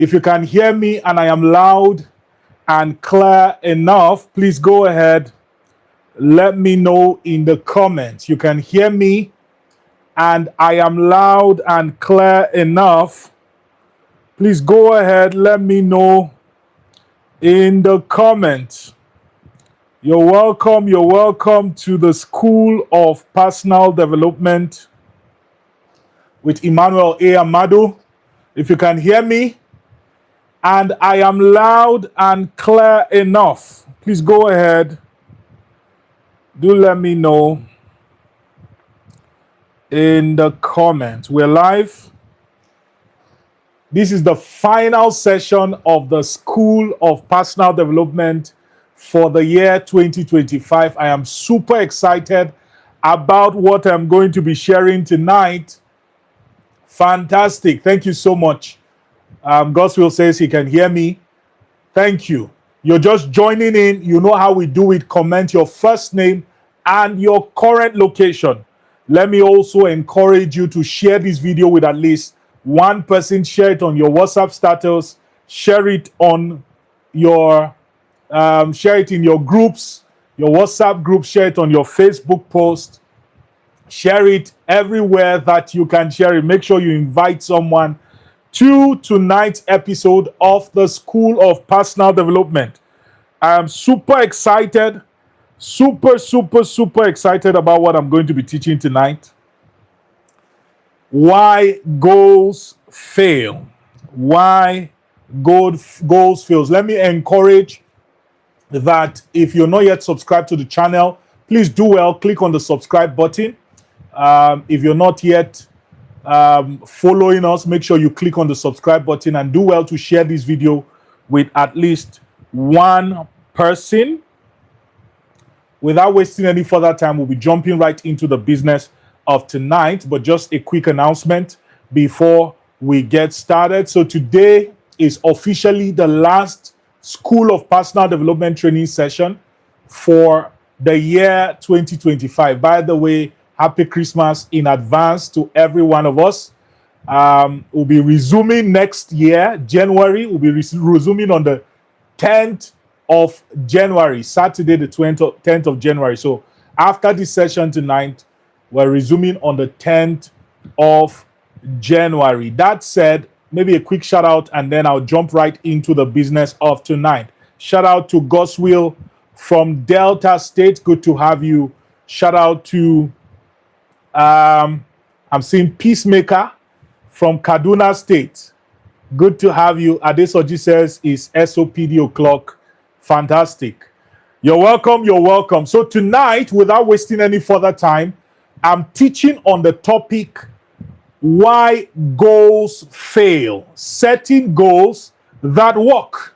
If you can hear me and I am loud and clear enough, please go ahead. Let me know in the comments. You can hear me and I am loud and clear enough. Please go ahead. Let me know in the comments. You're welcome. You're welcome to the School of Personal Development with Emmanuel Ahmadu. If you can hear me and I am loud and clear enough, please go ahead. Do let me know in the comments. We're live. This is the final session of the School of Personal Development for the year 2025. I am super excited about what I'm going to be sharing tonight. Fantastic. Thank you so much. Goswill says he can hear me. Thank you. You're just joining in. You know how we do it. Comment your first name and your current location. Let me also encourage you to share this video with at least one person. Share it on your WhatsApp status. Share it on your share it in your groups, your WhatsApp group. Share it on your Facebook post. Share it everywhere that you can share it. Make sure you invite someone to tonight's episode of the School of Personal Development. I am super excited, super excited about what I'm going to be teaching tonight. Why goals fail. Why goals fails. Let me encourage that if you're not yet subscribed to the channel, please do well. Click on the subscribe button. If you're not yet following us, make sure you click on the subscribe button and do well to share this video with at least one person. Without wasting any further time, we'll be jumping right into the business of tonight, but just a quick announcement before we get started. So today is officially the last School of Personal Development training session for the year 2025. By the way, Happy Christmas in advance to every one of us. We'll be resuming next year, January. We'll be resuming on the 10th of January, Saturday, the 10th of January. So after this session tonight, we're resuming on the 10th of January. That said, maybe a quick shout out and then I'll jump right into the business of tonight. Shout out to Goswill from Delta State. Good to have you. Shout out to I'm seeing Peacemaker from Kaduna State. Good to have you. Adesoji says is Sopd o'clock. Fantastic. You're welcome. You're welcome. So tonight, without wasting any further time, I'm teaching on the topic why goals fail. Setting goals that work.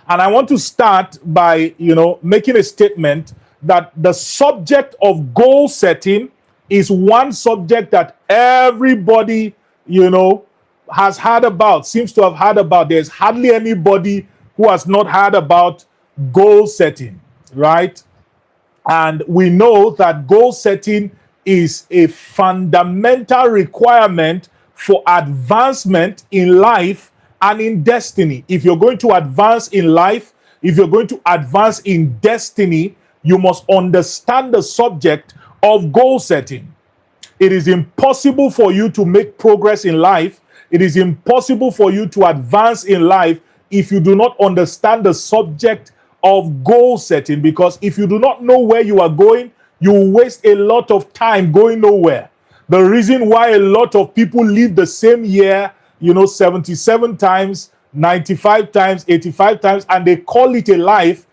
And I want to start by, making a statement that the subject of goal setting is one subject that everybody, has heard about, seems to have heard about. There's hardly anybody who has not heard about goal setting, right? And we know that goal setting is a fundamental requirement for advancement in life and in destiny. If you're going to advance in life, if you're going to advance in destiny, you must understand the subject of goal setting. It is impossible for you to make progress in life. It is impossible for you to advance in life if you do not understand the subject of goal setting, because if you do not know where you are going, you will waste a lot of time going nowhere. The reason why a lot of people live the same year, 77 times, 95 times, 85 times, and they call it a life,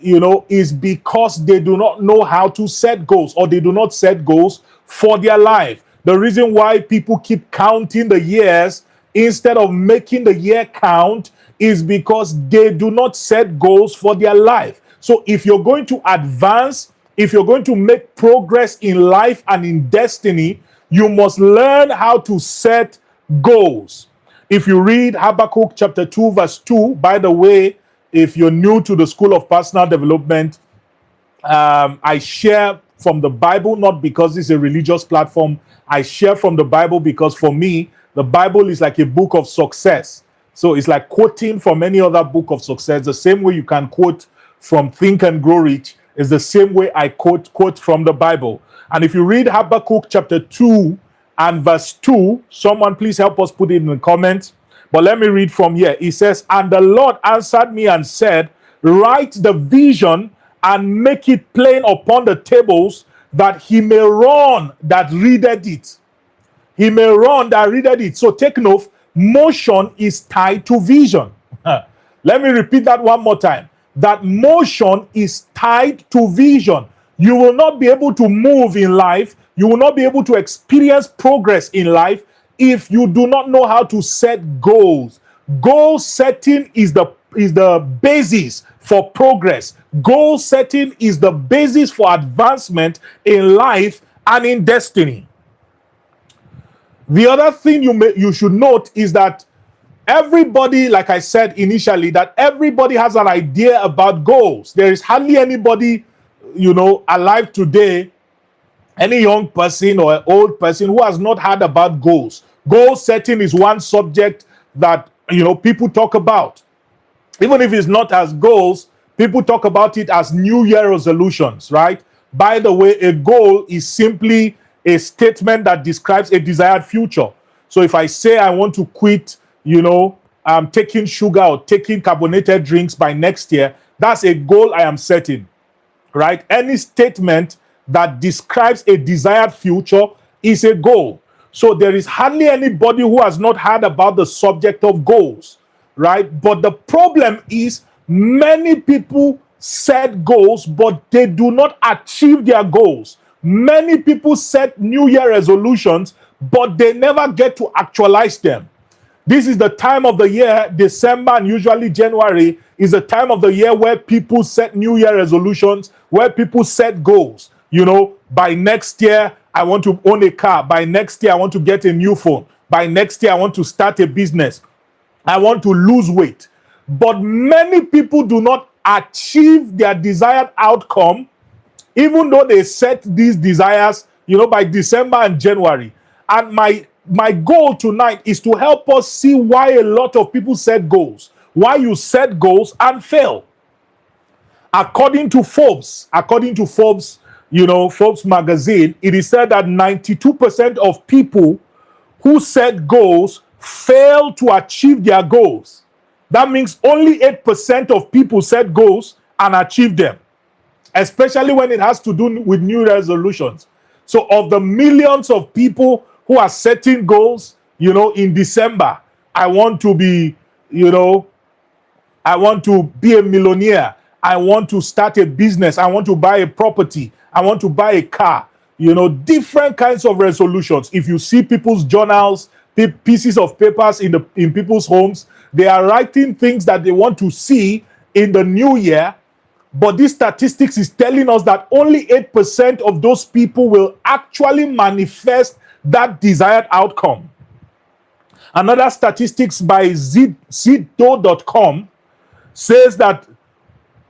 is because they do not know how to set goals, or they do not set goals for their life. The reason why people keep counting the years instead of making the year count is because they do not set goals for their life. So if you're going to advance, if you're going to make progress in life and in destiny, you must learn how to set goals. If you read Habakkuk chapter 2, verse 2, by the way, if you're new to the School of Personal Development, I share from the Bible, not because it's a religious platform. I share from the Bible because for me, the Bible is like a book of success. So it's like quoting from any other book of success. The same way you can quote from Think and Grow Rich is the same way I quote from the Bible. And if you read Habakkuk chapter 2 and verse 2, someone please help us put it in the comments. But let me read from here. It says, "And the Lord answered me and said, write the vision and make it plain upon the tables, that he may run that readeth it." He may run that readeth it. So take note, motion is tied to vision. Let me repeat that one more time. That motion is tied to vision. You will not be able to move in life. You will not be able to experience progress in life if you do not know how to set goals. Goal setting is the basis for progress. Goal setting is the basis for advancement in life and in destiny. The other thing you should note is that everybody, like I said initially, that everybody has an idea about goals. There is hardly anybody, alive today, any young person or an old person who has not heard about goals. Goal setting is one subject that, people talk about. Even if it's not as goals, people talk about it as New Year resolutions, right? By the way, a goal is simply a statement that describes a desired future. So if I say I want to quit, taking sugar or taking carbonated drinks by next year, that's a goal I am setting, right? Any statement that describes a desired future is a goal. So there is hardly anybody who has not heard about the subject of goals, right? But the problem is many people set goals, but they do not achieve their goals. Many people set New Year resolutions, but they never get to actualize them. This is the time of the year, December and usually January is the time of the year where people set New Year resolutions, where people set goals. By next year, I want to own a car. By next year, I want to get a new phone. By next year, I want to start a business. I want to lose weight. But many people do not achieve their desired outcome, even though they set these desires, by December and January. And my goal tonight is to help us see why a lot of people set goals, why you set goals and fail. According to Forbes, Forbes magazine, it is said that 92% of people who set goals fail to achieve their goals. That means only 8% of people set goals and achieve them, especially when it has to do with new resolutions. So of the millions of people who are setting goals, in December, I want to be a millionaire. I want to start a business. I want to buy a property. I want to buy a car. Different kinds of resolutions. If you see people's journals, pieces of papers in people's homes, they are writing things that they want to see in the new year. But this statistics is telling us that only 8% of those people will actually manifest that desired outcome. Another statistics by Sopd.com says that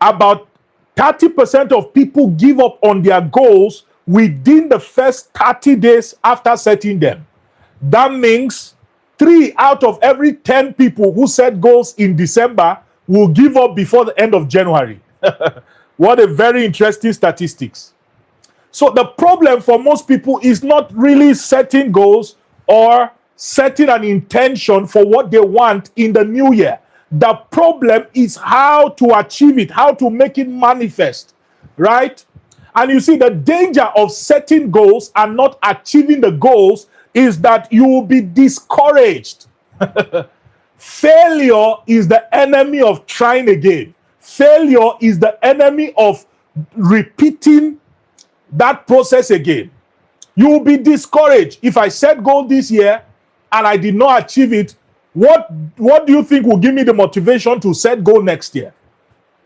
about 30% of people give up on their goals within the first 30 days after setting them. That means 3 out of every 10 people who set goals in December will give up before the end of January. What a very interesting statistics. So the problem for most people is not really setting goals or setting an intention for what they want in the new year. The problem is how to achieve it, how to make it manifest, right? And you see, the danger of setting goals and not achieving the goals is that you will be discouraged. Failure is the enemy of trying again. Failure is the enemy of repeating that process again. You will be discouraged. If I set goal this year and I did not achieve it, what do you think will give me the motivation to set goal next year?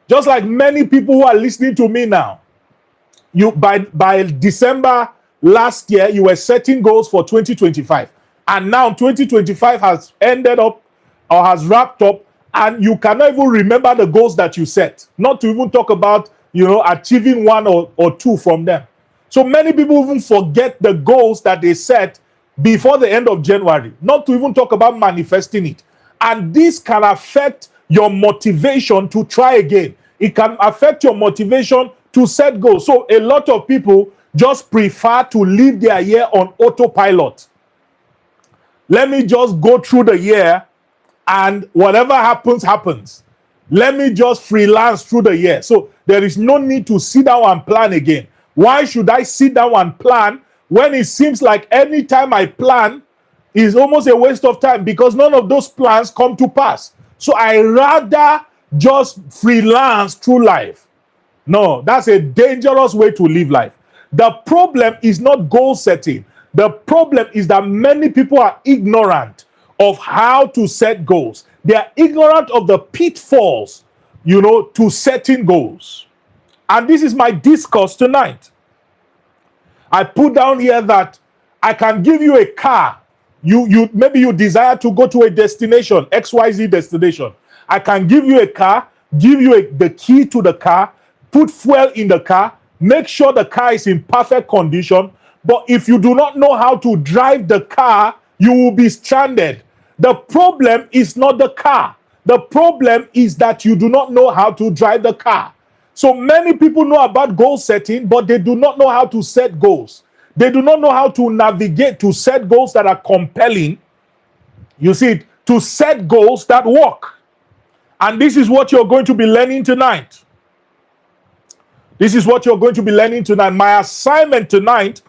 Just like many people who are listening to me now, you by December last year, you were setting goals for 2025. And now 2025 has ended up or has wrapped up, and you cannot even remember the goals that you set. Not to even talk about, achieving one or two from them. So many people even forget the goals that they set before the end of January, not to even talk about manifesting it. And this can affect your motivation to try again. It can affect your motivation to set goals. So a lot of people just prefer to live their year on autopilot. Let me just go through the year and whatever happens, happens. Let me just freelance through the year. So there is no need to sit down and plan again. Why should I sit down and plan when it seems like any time I plan is almost a waste of time because none of those plans come to pass? So I rather just freelance through life. No, that's a dangerous way to live life. The problem is not goal setting. The problem is that many people are ignorant of how to set goals. They are ignorant of the pitfalls, to setting goals. And this is my discourse tonight. I put down here that I can give you a car. Maybe you desire to go to a destination, XYZ destination. I can give you a car, give you the key to the car, put fuel in the car, make sure the car is in perfect condition. But if you do not know how to drive the car, you will be stranded. The problem is not the car. The problem is that you do not know how to drive the car. So many people know about goal setting, but they do not know how to set goals. They do not know how to navigate to set goals that are compelling. You see, to set goals that work. And this is what you're going to be learning tonight. This is what you're going to be learning tonight. My assignment tonight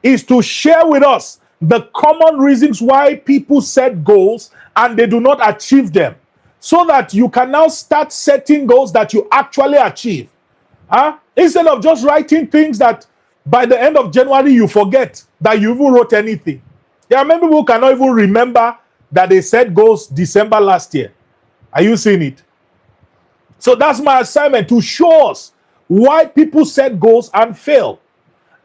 is to share with us the common reasons why people set goals and they do not achieve them, so that you can now start setting goals that you actually achieve. Instead of just writing things that by the end of January you forget that you even wrote anything. There are many people who cannot even remember that they set goals December last year. Are you seeing it? So that's my assignment, to show us why people set goals and fail.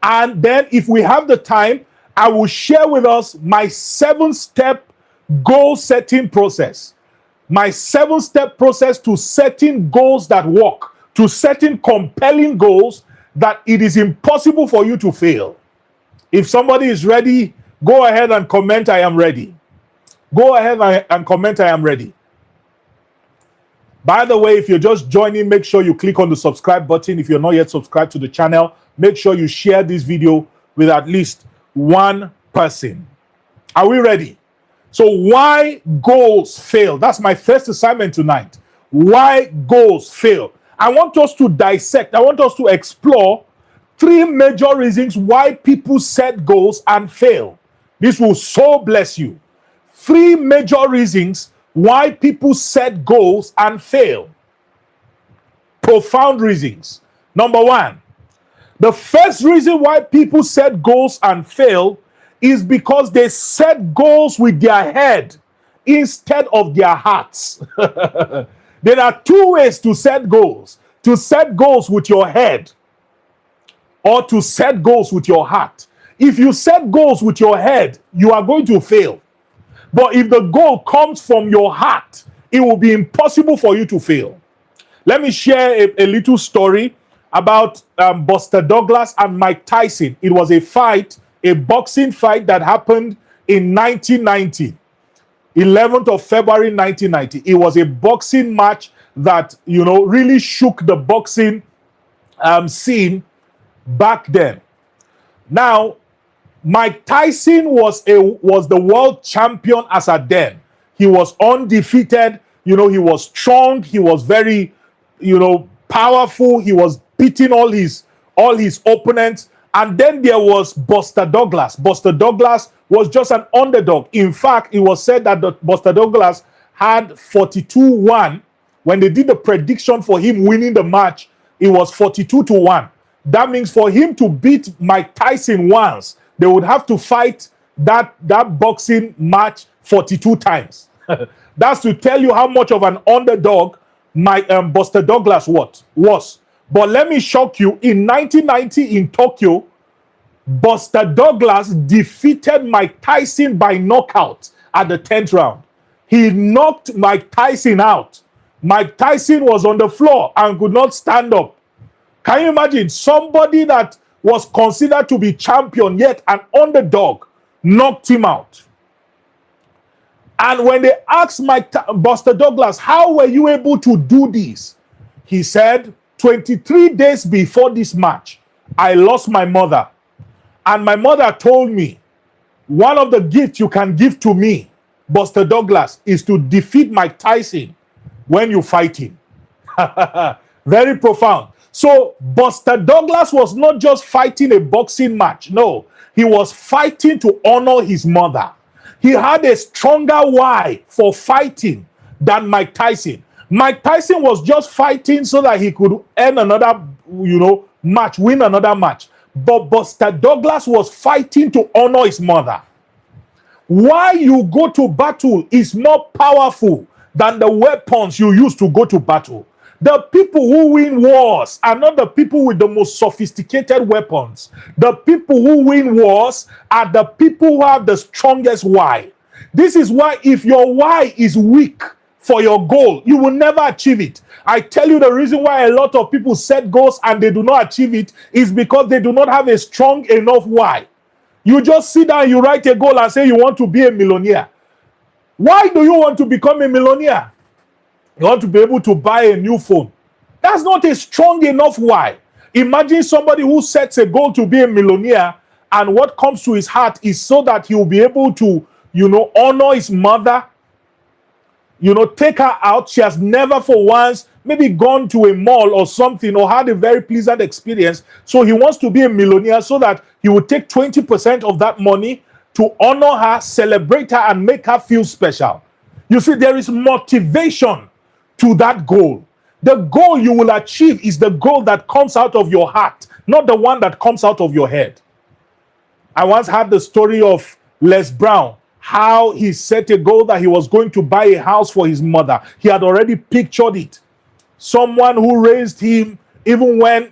And then if we have the time, I will share with us my 7-step goal setting process. My 7-step process to setting goals that work, to setting compelling goals that it is impossible for you to fail. If somebody is ready, go ahead and comment, I am ready. Go ahead and comment, I am ready. By the way, if you're just joining, make sure you click on the subscribe button. If you're not yet subscribed to the channel, make sure you share this video with at least one person. Are we ready? So why goals fail? That's my first assignment tonight. Why goals fail. I want us to dissect. I want us to explore 3 major reasons why people set goals and fail. This will so bless you. 3 major reasons why people set goals and fail. Profound reasons. Number 1, the first reason why people set goals and fail is because they set goals with their head instead of their hearts. There are 2 ways to set goals. To set goals with your head or to set goals with your heart. If you set goals with your head, you are going to fail. But if the goal comes from your heart, it will be impossible for you to fail. Let me share a little story about Buster Douglas and Mike Tyson. It was a fight, a boxing fight that happened in 1990, 11th of February 1990. It was a boxing match that, really shook the boxing scene back then. Now, Mike Tyson was the world champion as at then. He was undefeated. He was strong. He was very, powerful. He was beating all his opponents. And then there was Buster Douglas. Buster Douglas was just an underdog. In fact, it was said that Buster Douglas had 42-1. When they did the prediction for him winning the match, it was 42-1. That means for him to beat Mike Tyson once, they would have to fight that boxing match 42 times. That's to tell you how much of an underdog Buster Douglas was. But let me shock you. In 1990 in Tokyo, Buster Douglas defeated Mike Tyson by knockout at the 10th round. He knocked Mike Tyson out. Mike Tyson was on the floor and could not stand up. Can you imagine somebody that was considered to be champion, yet an underdog, knocked him out? And when they asked Buster Douglas, how were you able to do this? He said, 23 days before this match, I lost my mother. And my mother told me, one of the gifts you can give to me, Buster Douglas, is to defeat Mike Tyson when you fight him. Very profound. So Buster Douglas was not just fighting a boxing match. No, he was fighting to honor his mother. He had a stronger why for fighting than Mike Tyson. Mike Tyson was just fighting so that he could earn another, match, win another match. But Buster Douglas was fighting to honor his mother. Why you go to battle is more powerful than the weapons you use to go to battle. The people who win wars are not the people with the most sophisticated weapons. The people who win wars are the people who have the strongest why. This is why if your why is weak for your goal, you will never achieve it. I tell you the reason why a lot of people set goals and they do not achieve it is because they do not have a strong enough why. You just sit down, you write a goal and say you want to be a millionaire. Why do you want to become a millionaire? You want to be able to buy a new phone. That's not a strong enough why. Imagine somebody who sets a goal to be a millionaire and what comes to his heart is so that he will be able to, honor his mother, take her out. She has never for once maybe gone to a mall or something or had a very pleasant experience. So he wants to be a millionaire so that he will take 20% of that money to honor her, celebrate her, and make her feel special. You see, there is motivation to that goal. The goal you will achieve is the goal that comes out of your heart, not the one that comes out of your head. I once had the story of Les Brown, how he set a goal that he was going to buy a house for his mother. He had already pictured it. Someone who raised him even when,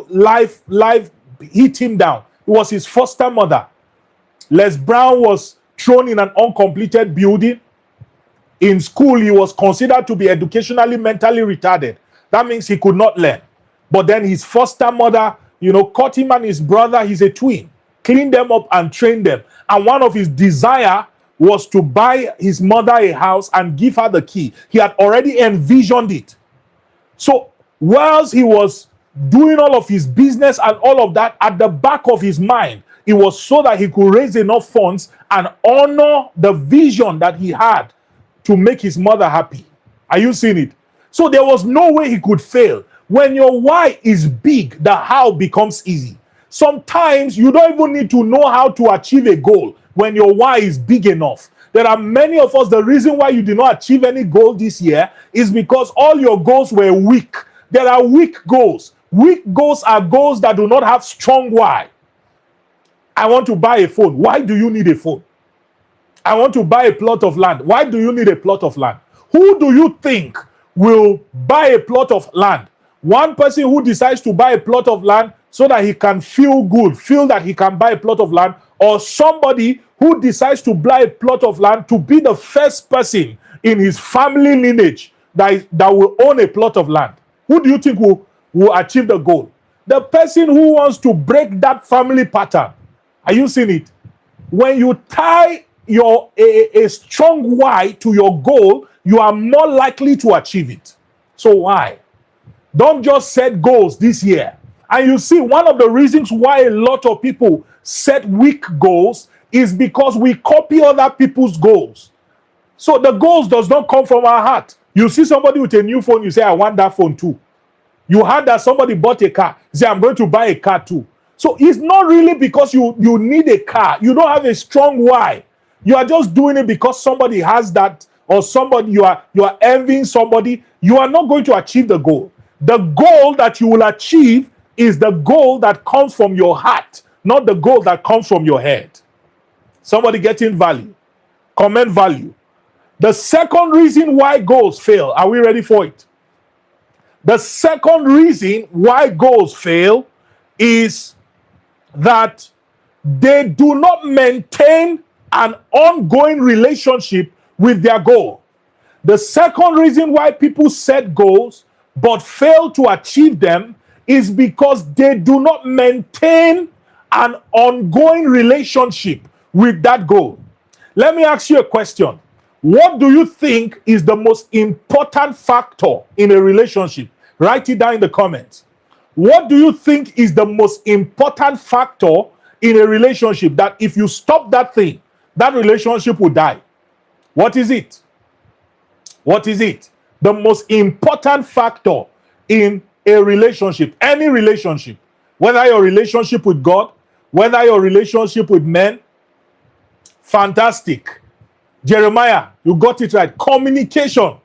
life hit him down. It was his foster mother. Les Brown was thrown in an uncompleted building. In school, he was considered to be educationally, mentally retarded. That means he could not learn. But then his foster mother, caught him and his brother, he's a twin, cleaned them up and trained them. And one of his desire was to buy his mother a house and give her the key. He had already envisioned it. So whilst he was doing all of his business and all of that, at the back of his mind, it was so that he could raise enough funds and honor the vision that he had to make his mother happy. Are you seeing it? So there was no way he could fail. When your why is big, the how becomes easy. Sometimes you don't even need to know how to achieve a goal when your why is big enough. There are many of us, the reason why you did not achieve any goal this year is because all your goals were weak. There are weak goals. Weak goals are goals that do not have strong why. I want to buy a phone. Why do you need a phone? I want to buy a plot of land. Why do you need a plot of land? Who do you think will buy a plot of land? One person who decides to buy a plot of land so that he can feel good, feel that he can buy a plot of land, or somebody who decides to buy a plot of land to be the first person in his family lineage that will own a plot of land. Who do you think will achieve the goal? The person who wants to break that family pattern. Are you seeing it? When you tie a strong why to your goal, you are more likely to achieve it. So why? Don't just set goals this year. And you see, one of the reasons why a lot of people set weak goals is because we copy other people's goals. So the goals does not come from our heart. You see somebody with a new phone, you say, I want that phone too. You heard that somebody bought a car, you say, I'm going to buy a car too. So it's not really because you need a car. You don't have a strong why. You are just doing it because somebody has that, or somebody you are envying somebody. You are not going to achieve the goal. The goal that you will achieve is the goal that comes from your heart, not the goal that comes from your head. Somebody getting value. Comment value. The second reason why goals fail. Are we ready for it? The second reason why goals fail is that they do not maintain an ongoing relationship with their goal. The second reason why people set goals but fail to achieve them is because they do not maintain an ongoing relationship with that goal. Let me ask you a question. What do you think is the most important factor in a relationship? Write it down in the comments. What do you think is the most important factor in a relationship that if you stop that thing, that relationship will die? What is it? What is it? The most important factor in a relationship, any relationship, whether your relationship with God, whether your relationship with men. Fantastic. Jeremiah, you got it right. Communication.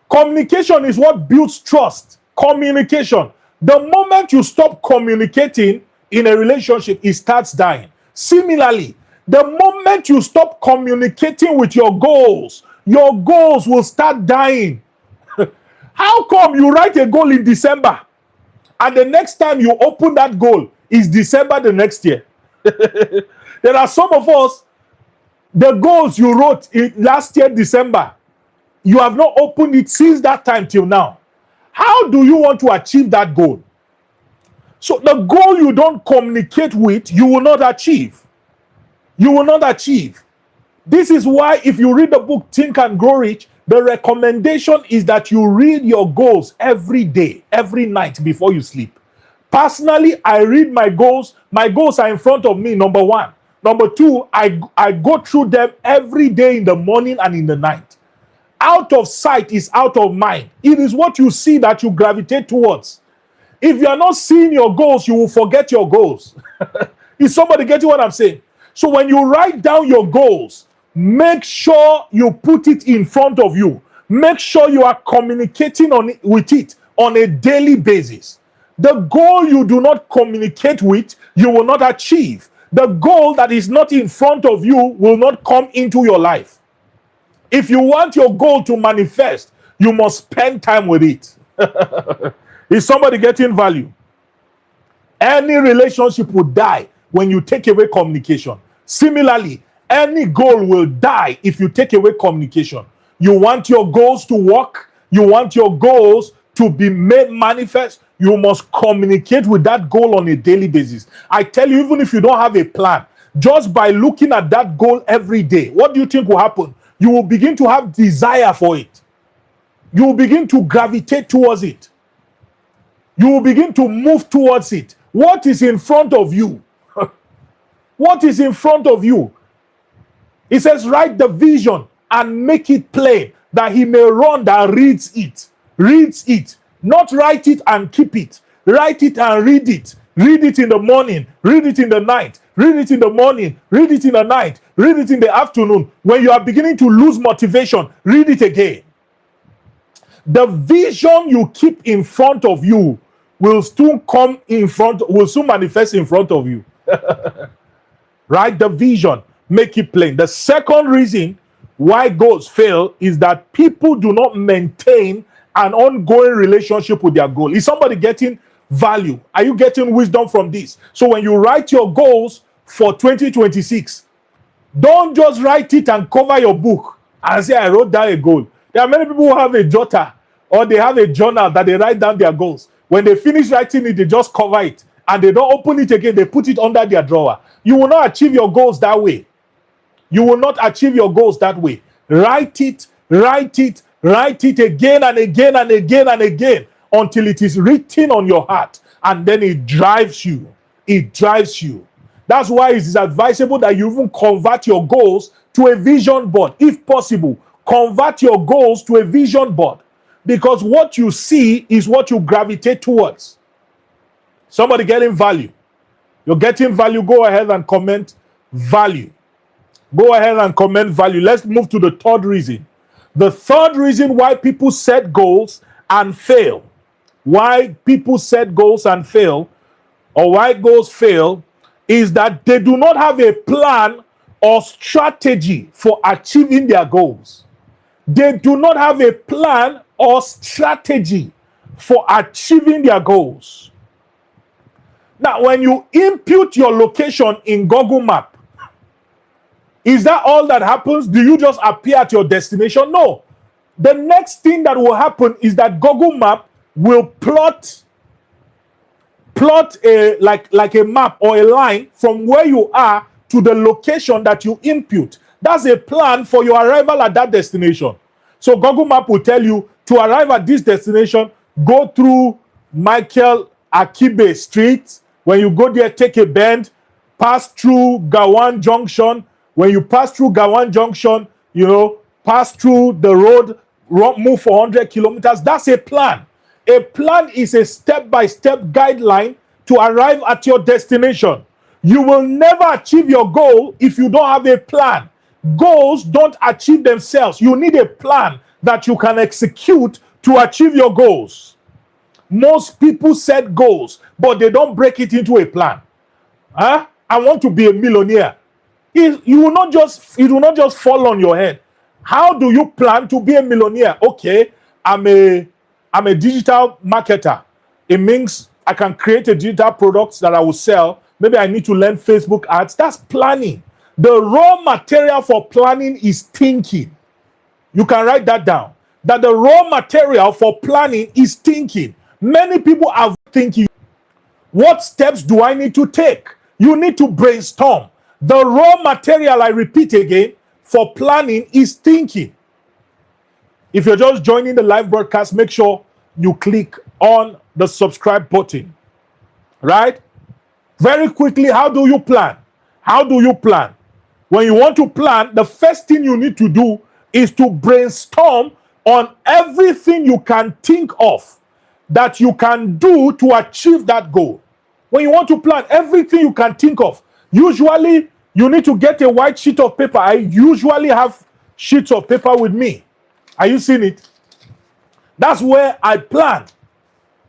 Communication is what builds trust. Communication. The moment you stop communicating in a relationship, it starts dying. Similarly, the moment you stop communicating with your goals will start dying. How come you write a goal in December and the next time you open that goal is December the next year? There are some of us, the goals you wrote in last year, December, you have not opened it since that time till now. How do you want to achieve that goal? So the goal you don't communicate with, you will not achieve. You will not achieve. This is why if you read the book Think and Grow Rich, the recommendation is that you read your goals every day, every night before you sleep. Personally, I read my goals. My goals are in front of me, number one. Number two, I go through them every day in the morning and in the night. Out of sight is out of mind. It is what you see that you gravitate towards. If you are not seeing your goals, you will forget your goals. Is somebody getting what I'm saying? So when you write down your goals, make sure you put it in front of you. Make sure you are communicating with it on a daily basis. The goal you do not communicate with, you will not achieve. The goal that is not in front of you will not come into your life. If you want your goal to manifest, you must spend time with it. Is somebody getting value? Any relationship will die when you take away communication. Similarly, any goal will die if you take away communication. You want your goals to work, you want your goals to be made manifest, you must communicate with that goal on a daily basis. I tell you, even if you don't have a plan, just by looking at that goal every day, what do you think will happen? You will begin to have desire for it. You will begin to gravitate towards it. You will begin to move towards it. What is in front of you? What is in front of you? It says, write the vision and make it plain, that he may run that reads it. Reads it. Not write it and keep it. Write it and read it. Read it in the morning. Read it in the night. Read it in the morning. Read it in the night. Read it in the afternoon. When you are beginning to lose motivation, read it again. The vision you keep in front of you will soon manifest in front of you. Write the vision. Make it plain. The second reason why goals fail is that people do not maintain an ongoing relationship with their goal. Is somebody getting value? Are you getting wisdom from this? So when you write your goals for 2026, don't just write it and cover your book and say, I wrote down a goal. There are many people who have a jotter or they have a journal that they write down their goals. When they finish writing it, they just cover it and they don't open it again. They put it under their drawer. You will not achieve your goals that way. You will not achieve your goals that way. Write it, write it, write it again and again and again and again until it is written on your heart, and then it drives you. It drives you. That's why it is advisable that you even convert your goals to a vision board. If possible, convert your goals to a vision board, because what you see is what you gravitate towards. Somebody getting value? You're getting value? Go ahead and comment value. Go ahead and comment value. Let's move to the third reason. The third reason why people set goals and fail. Why people set goals and fail, or why goals fail, is that they do not have a plan or strategy for achieving their goals. They do not have a plan or strategy for achieving their goals. Now, when you input your location in Google Map, is that all that happens? Do you just appear at your destination? No. The next thing that will happen is that Google Map will plot like a map or a line from where you are to the location that you input. That's a plan for your arrival at that destination. So Google Map will tell you to arrive at this destination, go through Michael Akibe Street. When you go there, take a bend, pass through Gawan Junction. When you pass through Gawan Junction, pass through the road, move for 100 kilometers. That's a plan. A plan is a step-by-step guideline to arrive at your destination. You will never achieve your goal if you don't have a plan. Goals don't achieve themselves. You need a plan that you can execute to achieve your goals. Most people set goals, but they don't break it into a plan. I want to be a millionaire. It will not just fall on your head. How do you plan to be a millionaire? Okay, I'm a digital marketer. It means I can create a digital product that I will sell. Maybe I need to learn Facebook ads. That's planning. The raw material for planning is thinking. You can write that down. That the raw material for planning is thinking. Many people are thinking, what steps do I need to take? You need to brainstorm. The raw material, I repeat again, for planning is thinking. If you're just joining the live broadcast, make sure you click on the subscribe button. Right? Very quickly, how do you plan? How do you plan? When you want to plan, the first thing you need to do is to brainstorm on everything you can think of that you can do to achieve that goal. When you want to plan, everything you can think of. Usually, you need to get a white sheet of paper. I usually have sheets of paper with me. Are you seeing it? That's where I plan.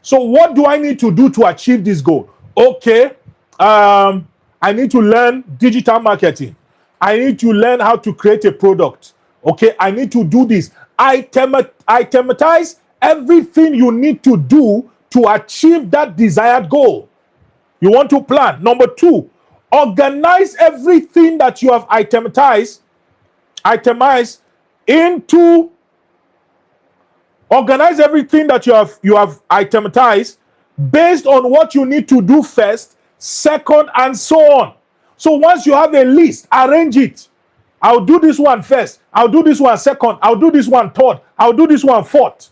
So what do I need to do to achieve this goal? Okay, I need to learn digital marketing. I need to learn how to create a product. Okay, I need to do this. Itematize everything you need to do to achieve that desired goal. You want to plan. Number 2, organize everything that you have itemized into. Organize everything that you have itemized based on what you need to do first, second, and so on. So once you have a list, arrange it. I'll do this one first. I'll do this one second. I'll do this one third. I'll do this one fourth.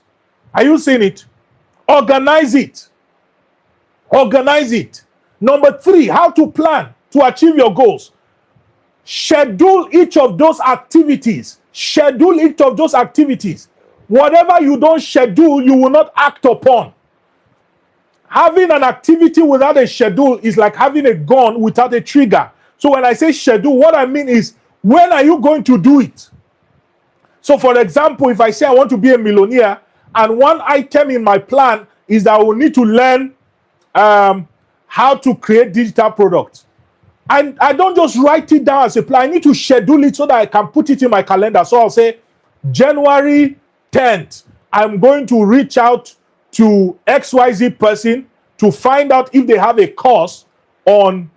Are you seeing it? Organize it. Organize it. Number 3, how to plan to achieve your goals. Schedule each of those activities. Schedule each of those activities. Whatever you don't schedule, you will not act upon. Having an activity without a schedule is like having a gun without a trigger. So when I say schedule, what I mean is, when are you going to do it? So for example, if I say I want to be a millionaire, and one item in my plan is that I will need to learn how to create digital products. And I don't just write it down as a plan. I need to schedule it so that I can put it in my calendar. So I'll say, January 10th, I'm going to reach out to XYZ person to find out if they have a course on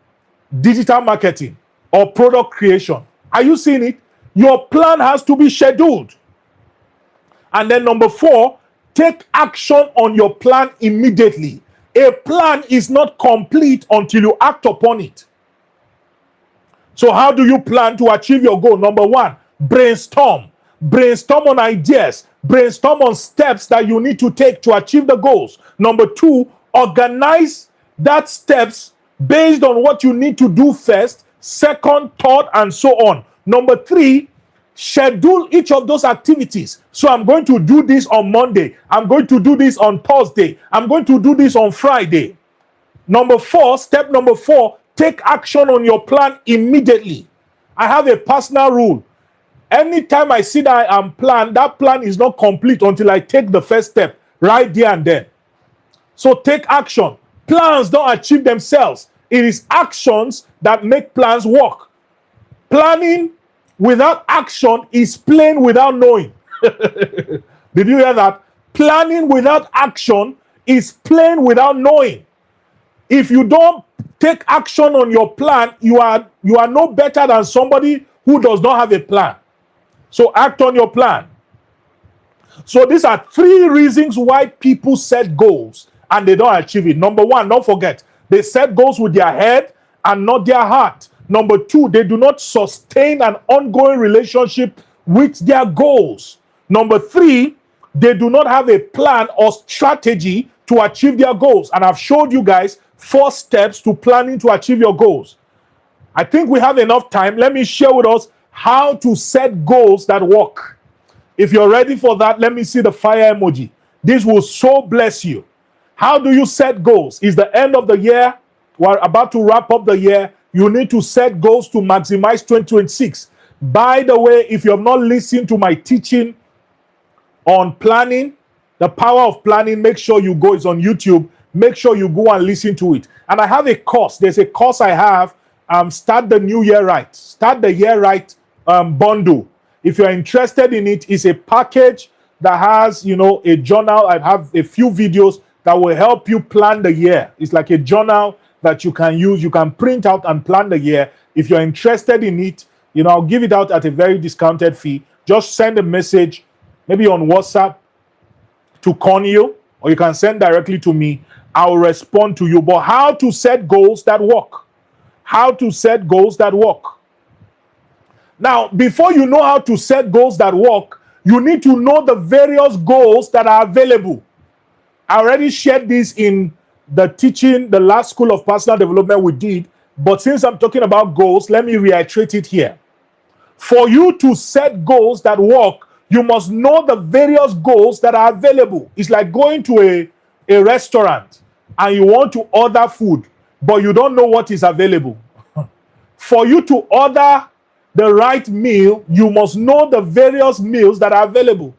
digital marketing or product creation. Are you seeing it? Your plan has to be scheduled. And then number 4, take action on your plan immediately. A plan is not complete until you act upon it. So how do you plan to achieve your goal? Number 1, brainstorm. Brainstorm on ideas. Brainstorm on steps that you need to take to achieve the goals. Number 2, organize that steps based on what you need to do first, second, third, and so on. Number 3, schedule each of those activities. So I'm going to do this on Monday. I'm going to do this on Thursday. I'm going to do this on Friday. Number 4, step number 4, take action on your plan immediately. I have a personal rule. Anytime I see that I am planned, that plan is not complete until I take the first step right there and then. So take action. Plans don't achieve themselves. It is actions that make plans work. Planning without action is plain without knowing. Did you hear that? Planning without action is plain without knowing. If you don't take action on your plan, you are no better than somebody who does not have a plan. So act on your plan. So these are 3 reasons why people set goals and they don't achieve it. Number 1, don't forget, they set goals with their head and not their heart. Number two, they do not sustain an ongoing relationship with their goals. Number three, they do not have a plan or strategy to achieve their goals. And I've showed you guys 4 steps to planning to achieve your goals. I think we have enough time. Let me share with us how to set goals that work. If you're ready for that, let me see the fire emoji. This will so bless you. How do you set goals? It's the end of the year. We're about to wrap up the year. You need to set goals to maximize 2026. By the way, if you have not listened to my teaching on planning, the power of planning, make sure you go. It's on YouTube. Make sure you go and listen to it. And I have a course. There's a course I have. Start the new year right. Start the year right bundle. If you're interested in it, it's a package that has, a journal. I have a few videos that will help you plan the year. It's like a journal that you can use. You can print out and plan the year. If you're interested in it, I'll give it out at a very discounted fee. Just send a message, maybe on WhatsApp to Conio, or you can send directly to me. I'll respond to you. But how to set goals that work? How to set goals that work? Now, before you know how to set goals that work, you need to know the various goals that are available. I already shared this in the teaching, the last School of Personal Development we did. But since I'm talking about goals, let me reiterate it here. For you to set goals that work, you must know the various goals that are available. It's like going to a restaurant and you want to order food, but you don't know what is available. For you to order the right meal, you must know the various meals that are available.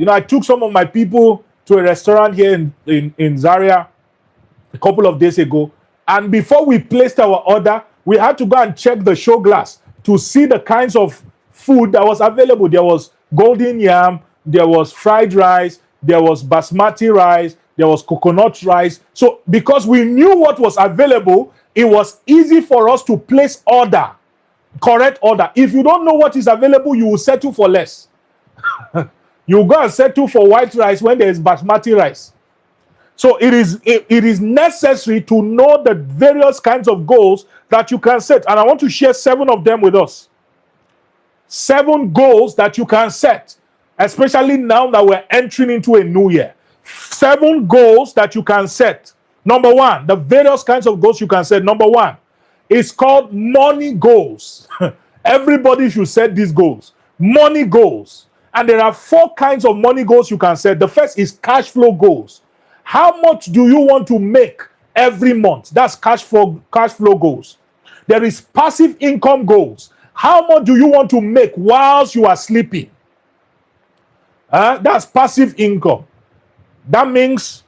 I took some of my people to a restaurant here in Zaria a couple of days ago, and before we placed our order, we had to go and check the show glass to see the kinds of food that was available. There was golden yam, there was fried rice, there was basmati rice, there was coconut rice. So because we knew what was available, it was easy for us to place order, correct order. If you don't know what is available, you will settle for less. You go and settle for white rice when there is basmati rice. So it is necessary to know the various kinds of goals that you can set. And I want to share 7 of them with us. 7 goals that you can set, especially now that we're entering into a new year. 7 goals that you can set. Number 1, the various kinds of goals you can set. Number 1, it's called money goals. Everybody should set these goals. Money goals. And there are 4 kinds of money goals you can set. The first is cash flow goals. How much do you want to make every month? That's cash flow goals. There is passive income goals. How much do you want to make whilst you are sleeping? That's passive income. That means,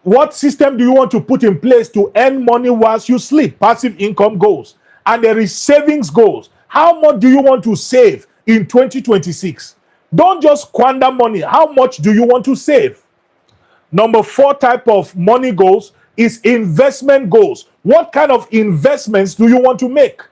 what system do you want to put in place to earn money whilst you sleep? Passive income goals. And there is savings goals. How much do you want to save in 2026? Don't just squander money. How much do you want to save? Number 4 type of money goals is investment goals. What kind of investments do you want to make?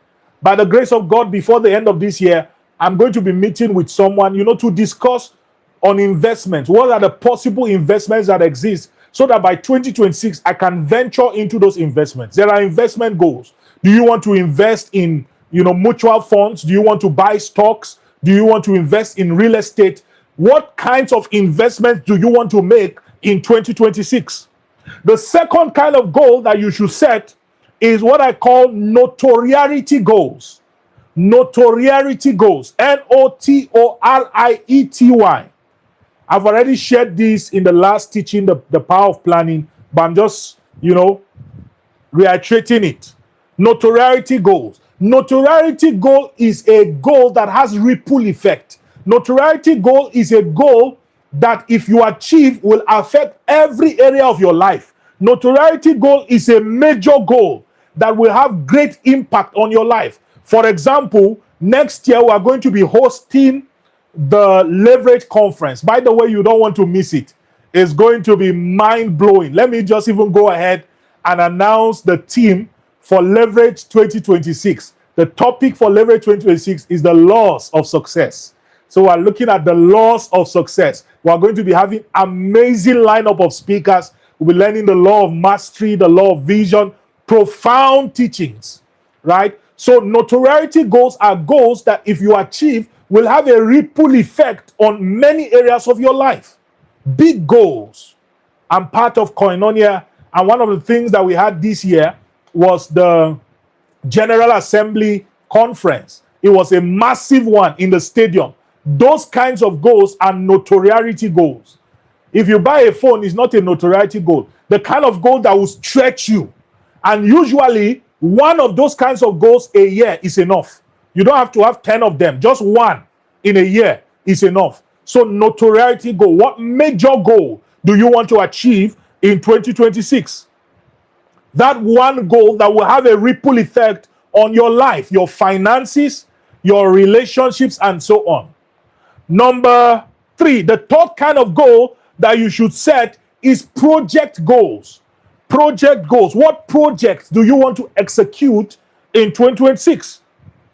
By the grace of God, before the end of this year, I'm going to be meeting with someone, to discuss on investments. What are the possible investments that exist, so that by 2026, I can venture into those investments. There are investment goals. Do you want to invest in, mutual funds? Do you want to buy stocks? Do you want to invest in real estate? What kinds of investments do you want to make in 2026? The second kind of goal that you should set is what I call notoriety goals. Notoriety goals. Notoriety. I've already shared this in the last teaching, the power of planning, but I'm just, reiterating it. Notoriety goals. Notoriety goal is a goal that has ripple effect. Notoriety goal is a goal that, if you achieve, will affect every area of your life. Notoriety goal is a major goal that will have great impact on your life. For example, next year we are going to be hosting the Leverage Conference. By the way, you don't want to miss it. It's going to be mind-blowing. Let me just even go ahead and announce the theme for Leverage 2026. The topic for Leverage 2026 is the laws of success. So we're looking at the laws of success. We're going to be having amazing lineup of speakers. We'll be learning the law of mastery, the law of vision, profound teachings, right? So notoriety goals are goals that if you achieve will have a ripple effect on many areas of your life. Big goals. I'm part of Koinonia, and one of the things that we had this year was the General Assembly Conference. It was a massive one in the stadium. Those kinds of goals are notoriety goals. If you buy a phone, it's not a notoriety goal. The kind of goal that will stretch you. And usually, one of those kinds of goals a year is enough. You don't have to have 10 of them. Just one in a year is enough. So notoriety goal. What major goal do you want to achieve in 2026? That one goal that will have a ripple effect on your life, your finances, your relationships, and so on. Number 3, the third kind of goal that you should set is project goals. Project goals. What projects do you want to execute in 2026?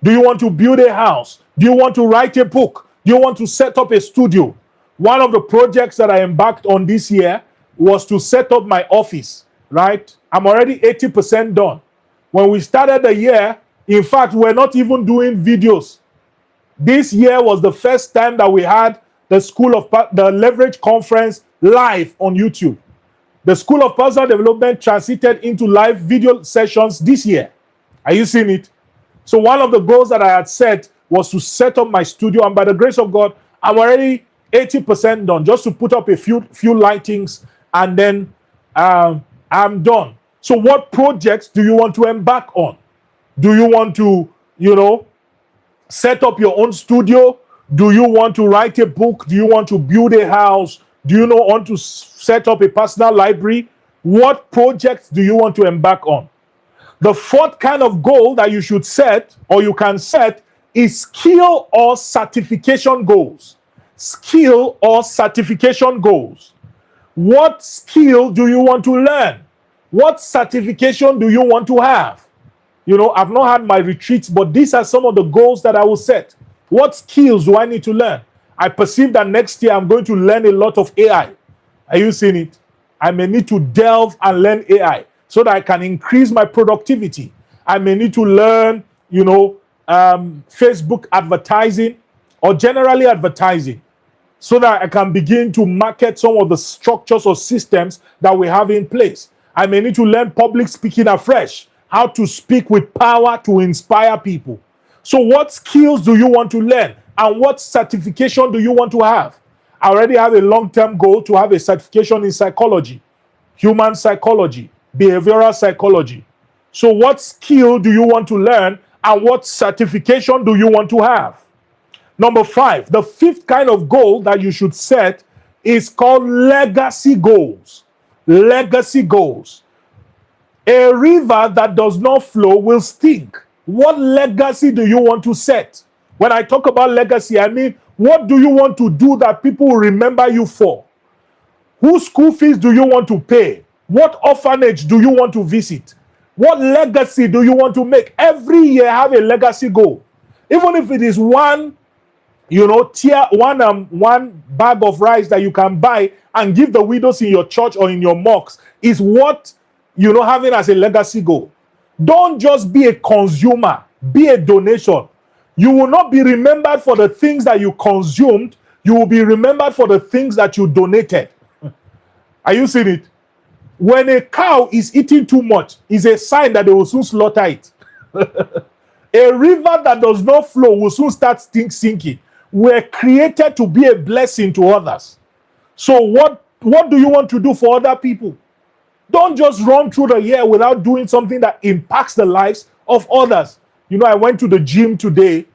Do you want to build a house? Do you want to write a book? Do you want to set up a studio? One of the projects that I embarked on this year was to set up my office, right? I'm already 80% done. When we started the year, in fact, we're not even doing videos. This year was the first time that we had the Leverage Conference live on YouTube. The School of Personal Development transited into live video sessions this year. Are you seeing it? So one of the goals that I had set was to set up my studio, and by the grace of God, I'm already 80% done, just to put up a few lightings, and then I'm done. So what projects do you want to embark on? Do you want to, set up your own studio? Do you want to write a book? Do you want to build a house? Do you want to set up a personal library? What projects do you want to embark on? The fourth kind of goal that you should set, or you can set, is skill or certification goals. Skill or certification goals. What skill do you want to learn? What certification do you want to have? I've not had my retreats, but these are some of the goals that I will set. What skills do I need to learn? I perceive that next year I'm going to learn a lot of AI. Are you seeing it? I may need to delve and learn AI so that I can increase my productivity. I may need to learn, Facebook advertising or generally advertising so that I can begin to market some of the structures or systems that we have in place. I may need to learn public speaking afresh, how to speak with power to inspire people. So what skills do you want to learn? And what certification do you want to have? I already have a long-term goal to have a certification in psychology, human psychology, behavioral psychology. So what skill do you want to learn, and what certification do you want to have? Number 5, the fifth kind of goal that you should set is called legacy goals. Legacy goals. A river that does not flow will stink. What legacy do you want to set? When I talk about legacy, I mean, what do you want to do that people will remember you for? Whose school fees do you want to pay? What orphanage do you want to visit? What legacy do you want to make? Every year have a legacy goal. Even if it is one bag of rice that you can buy and give the widows in your church or in your mosque is what having as a legacy goal. Don't just be a consumer, be a donation. You will not be remembered for the things that you consumed. You will be remembered for the things that you donated. Are you seeing it? When a cow is eating too much, it's a sign that they will soon slaughter it. A river that does not flow will soon start sinking. We're created to be a blessing to others. So what do you want to do for other people? Don't just run through the year without doing something that impacts the lives of others. I went to the gym today,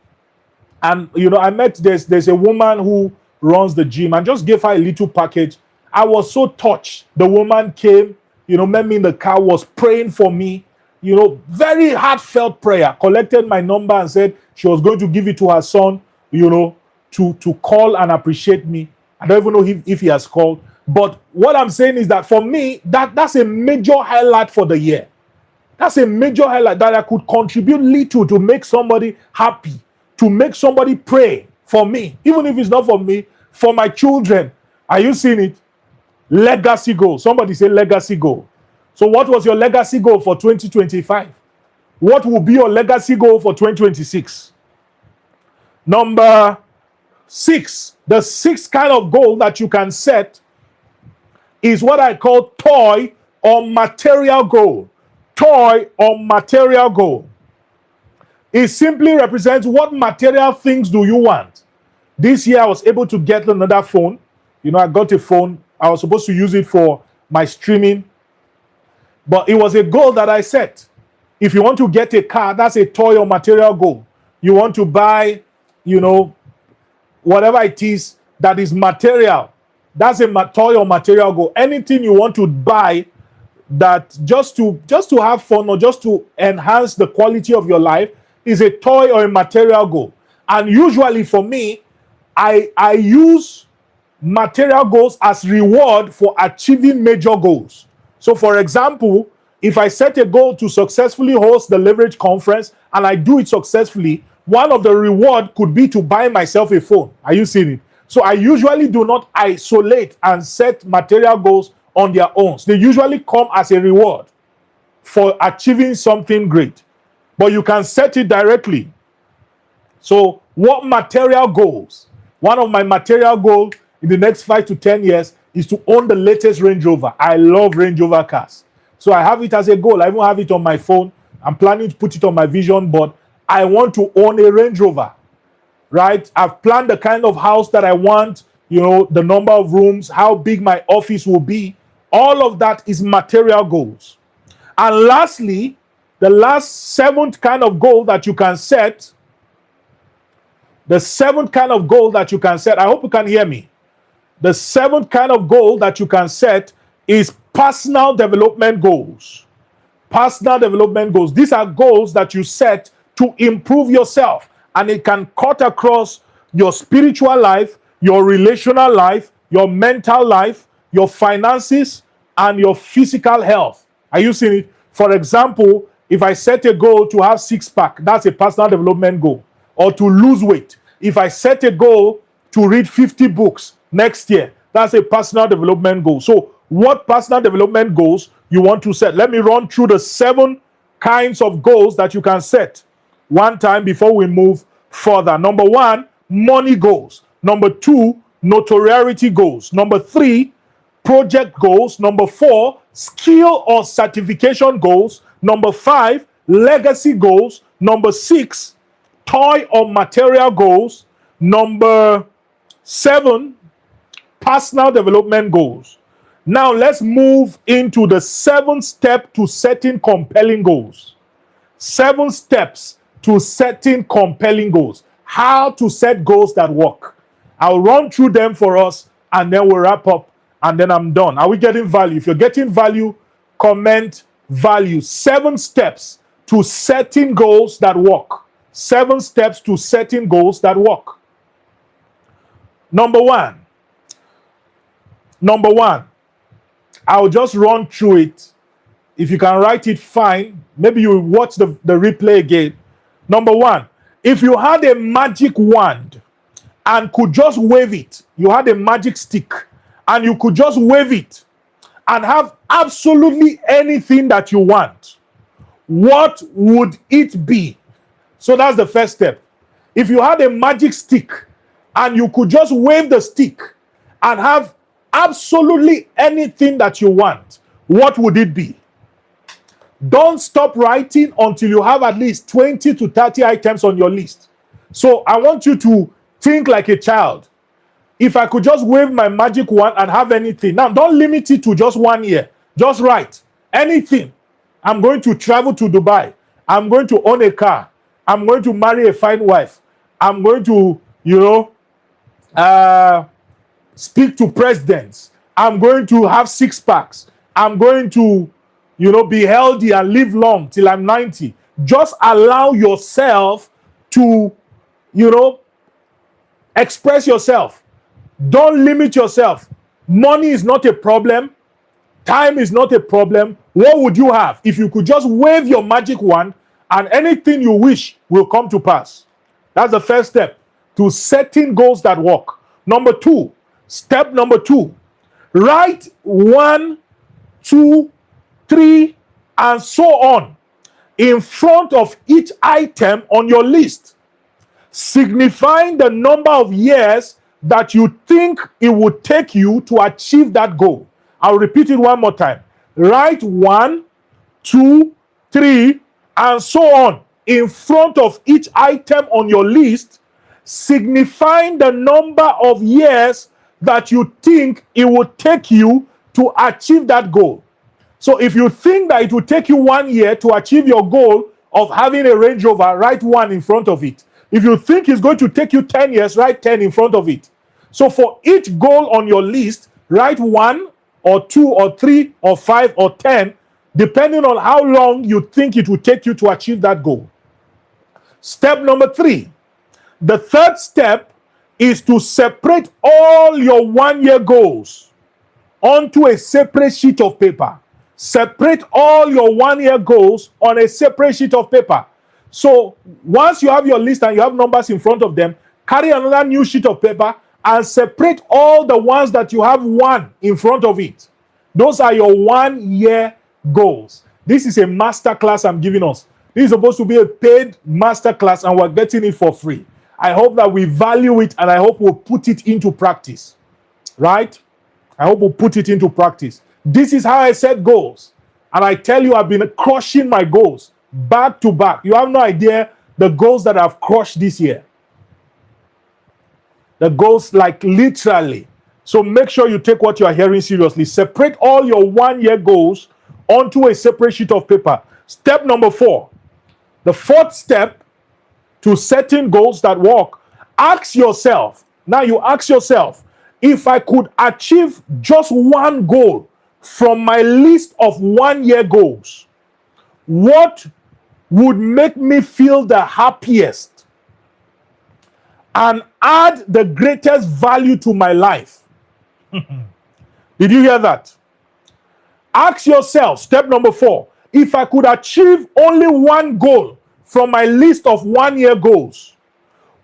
and I met there's a woman who runs the gym, and just gave her a little package. I was so touched. The woman came, met me in the car, was praying for me, very heartfelt prayer, collected my number and said she was going to give it to her son, to call and appreciate me. I don't even know if he has called. But what I'm saying is that for me, that's a major highlight for the year. That's a major highlight that I could contribute little to make somebody happy, to make somebody pray for me, even if it's not for me, for my children. Are you seeing it? Legacy goal. Somebody say legacy goal. So what was your legacy goal for 2025? What will be your legacy goal for 2026? Number 6, the sixth kind of goal that you can set is what I call toy or material goal. Toy or material goal. It simply represents what material things do you want. This year I was able to get another phone. I got a phone. I was supposed to use it for my streaming, but it was a goal that I set. If you want to get a car, that's a toy or material goal. You want to buy, whatever it is that is material, that's a toy or material goal. Anything you want to buy that just to have fun or just to enhance the quality of your life is a toy or a material goal. And usually for me, I use material goals as reward for achieving major goals. So for example, if I set a goal to successfully host the Leverage Conference and I do it successfully, one of the reward could be to buy myself a phone. Are you seeing it? So I usually do not isolate and set material goals on their own. They usually come as a reward for achieving something great. But you can set it directly. So what material goals? One of my material goals in the next 5 to 10 years is to own the latest Range Rover. I love Range Rover cars. So I have it as a goal. I even have it on my phone. I'm planning to put it on my vision board. I want to own a Range Rover, right? I've planned the kind of house that I want, the number of rooms, how big my office will be. All of that is material goals. And lastly, the last 7th kind of goal that you can set, I hope you can hear me. The 7th kind of goal that you can set is personal development goals. Personal development goals. These are goals that you set to improve yourself, and it can cut across your spiritual life, your relational life, your mental life, your finances, and your physical health. Are you seeing it? For example, if I set a goal to have 6-pack, that's a personal development goal. Or to lose weight. If I set a goal to read 50 books next year, that's a personal development goal. So what personal development goals you want to set? Let me run through the 7 kinds of goals that you can set one time before we move further. Number 1, money goals. Number 2, notoriety goals. Number 3, project goals. Number 4, skill or certification goals. Number 5, legacy goals. Number 6, toy or material goals. Number 7, personal development goals. Now let's move into the 7th step to setting compelling goals. 7 steps to setting compelling goals. How to set goals that work. I'll run through them for us and then we'll wrap up and then I'm done. Are we getting value? If you're getting value, comment value. 7 steps to setting goals that work. 7 steps to setting goals that work. Number one, I'll just run through it. If you can write it, fine. Maybe you watch the replay again. Number 1, if you had a magic wand and could just wave it, you had a magic stick and you could just wave it and have absolutely anything that you want, what would it be? So that's the first step. If you had a magic stick and you could just wave the stick and have absolutely anything that you want, what would it be? Don't stop writing until you have at least 20 to 30 items on your list. So I want you to think like a child. If I could just wave my magic wand and have anything. Now, don't limit it to just 1 year. Just write anything. I'm going to travel to Dubai. I'm going to own a car. I'm going to marry a fine wife. I'm going to, speak to presidents. I'm going to have 6-packs. I'm going to, be healthy and live long till I'm 90. Just allow yourself to, express yourself. Don't limit yourself. Money is not a problem. Time is not a problem. What would you have if you could just wave your magic wand and anything you wish will come to pass? That's the first step to setting goals that work. Step number 2, write 1, 2, 3, and so on in front of each item on your list, signifying the number of years that you think it would take you to achieve that goal. I'll repeat it one more time. Write 1, 2, 3, and so on in front of each item on your list, signifying the number of years that you think it would take you to achieve that goal. So if you think that it will take you 1 year to achieve your goal of having a Range Rover, write 1 in front of it. If you think it's going to take you 10 years, write 10 in front of it. So for each goal on your list, write 1 or 2 or 3 or 5 or 10, depending on how long you think it will take you to achieve that goal. Step number 3. The third step is to separate all your 1-year goals onto a separate sheet of paper. Separate all your 1-year goals on a separate sheet of paper. So once you have your list and you have numbers in front of them, carry another new sheet of paper and separate all the ones that you have 1 in front of it. Those are your 1-year goals. This is a master class I'm giving us. This is supposed to be a paid master class and we're getting it for free. I hope that we value it and I hope we'll put it into practice. Right? I hope we'll put it into practice. This is how I set goals. And I tell you, I've been crushing my goals back to back. You have no idea the goals that I've crushed this year. The goals, like literally. So make sure you take what you are hearing seriously. Separate all your 1-year goals onto a separate sheet of paper. Step number 4. The fourth step to setting goals that work. Ask yourself. Now you ask yourself, if I could achieve just 1 goal from my list of 1-year goals, what would make me feel the happiest and add the greatest value to my life? Did you hear that? Ask yourself, step number 4, if I could achieve only 1 goal from my list of 1-year goals,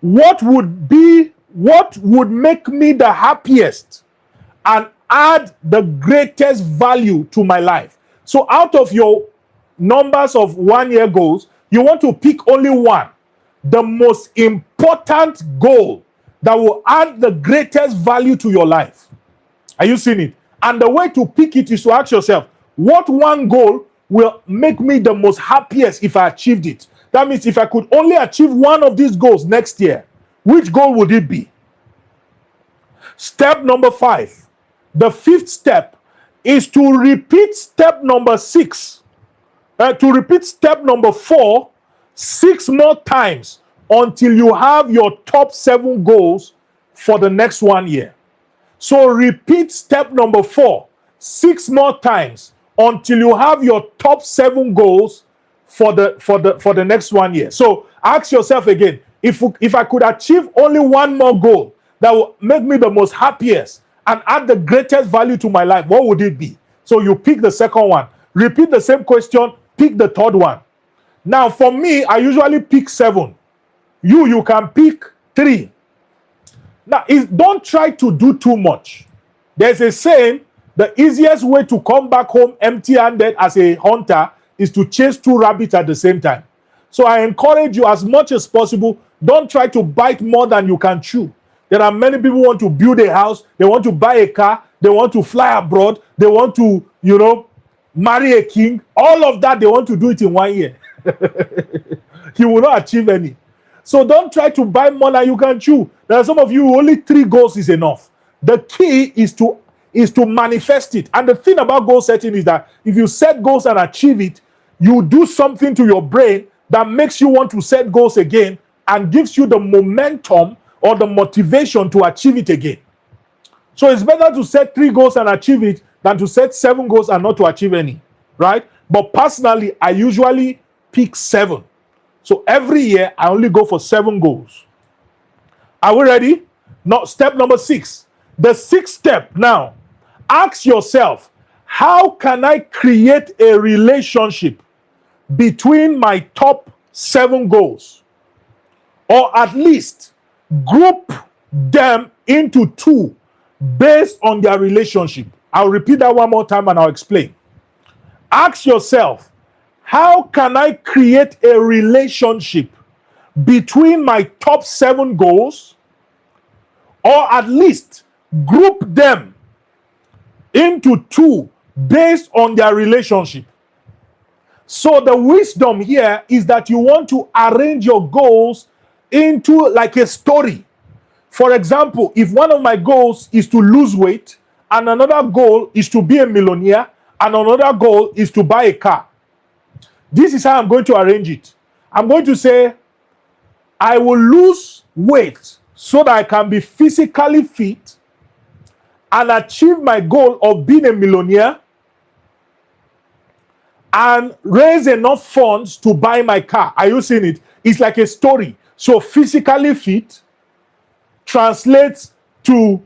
what would make me the happiest and add the greatest value to my life? So out of your numbers of 1-year goals, you want to pick only 1, the most important goal that will add the greatest value to your life. Are you seeing it? And the way to pick it is to ask yourself, what 1 goal will make me the most happiest if I achieved it? That means if I could only achieve 1 of these goals next year, which goal would it be? Step number 5. The 5th step is to repeat step number 6. To repeat step number 4 6 more times until you have your top 7 goals for the next 1 year. So repeat step number 4 6 more times until you have your top 7 goals for the next 1 year. So ask yourself again, if I could achieve only 1 more goal that will make me the most happiest and add the greatest value to my life, what would it be? So you pick the second one. Repeat the same question, pick the third one. Now for me, I usually pick 7. You can pick 3. Now don't try to do too much. There's a saying, the easiest way to come back home empty-handed as a hunter is to chase 2 rabbits at the same time. So I encourage you as much as possible, don't try to bite more than you can chew. There are many people who want to build a house, they want to buy a car, they want to fly abroad, they want to, marry a king. All of that, they want to do it in 1 year. You will not achieve any. So don't try to buy more than you can chew. There are some of you, only 3 goals is enough. The key is to manifest it. And the thing about goal setting is that if you set goals and achieve it, you do something to your brain that makes you want to set goals again and gives you the momentum or the motivation to achieve it again. So it's better to set 3 goals and achieve it than to set 7 goals and not to achieve any, right? But personally, I usually pick 7. So every year, I only go for 7 goals. Are we ready? Now, step number 6. The 6th step now, ask yourself, how can I create a relationship between my top 7 goals? Or at least group them into 2 based on their relationship. I'll repeat that one more time and I'll explain. Ask yourself, How can I create a relationship between my top 7 goals, or at least group them into 2 based on their relationship? So the wisdom here is that you want to arrange your goals into like a story. For example, if one of my goals is to lose weight, and another goal is to be a millionaire, and another goal is to buy a car, this is how I'm going to arrange it. I'm going to say, I will lose weight so that I can be physically fit and achieve my goal of being a millionaire and raise enough funds to buy my car. Are you seeing it? It's like a story. So physically fit translates to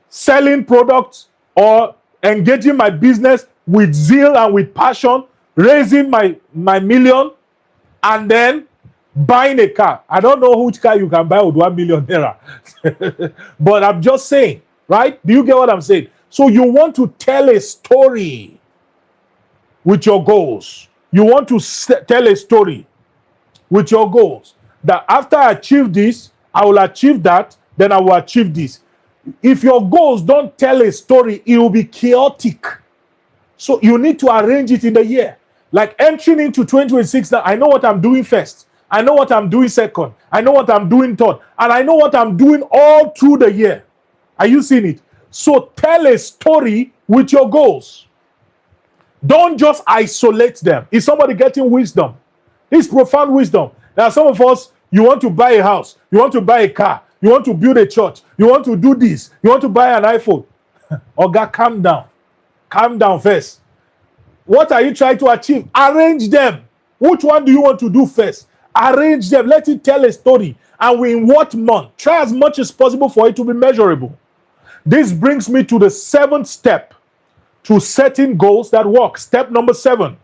selling products or engaging my business with zeal and with passion, raising my million, and then buying a car. I don't know which car you can buy with 1 million naira. But I'm just saying, right? Do you get what I'm saying? So you want to tell a story with your goals. You want to tell a story with your goals. That after I achieve this, I will achieve that, then I will achieve this. If your goals don't tell a story, it will be chaotic. So you need to arrange it in the year. Like entering into 2026, now I know what I'm doing first. I know what I'm doing second. I know what I'm doing third. And I know what I'm doing all through the year. Are you seeing it? So tell a story with your goals. Don't just isolate them. Is somebody getting wisdom? It's profound wisdom. Now, some of us, you want to buy a house, you want to buy a car, you want to build a church, you want to do this, you want to buy an iPhone. Oga, calm down. Calm down first. What are you trying to achieve? Arrange them. Which one do you want to do first? Arrange them. Let it tell a story. And in what month? Try as much as possible for it to be measurable. This brings me to the 7th step to setting goals that work. Step number 7.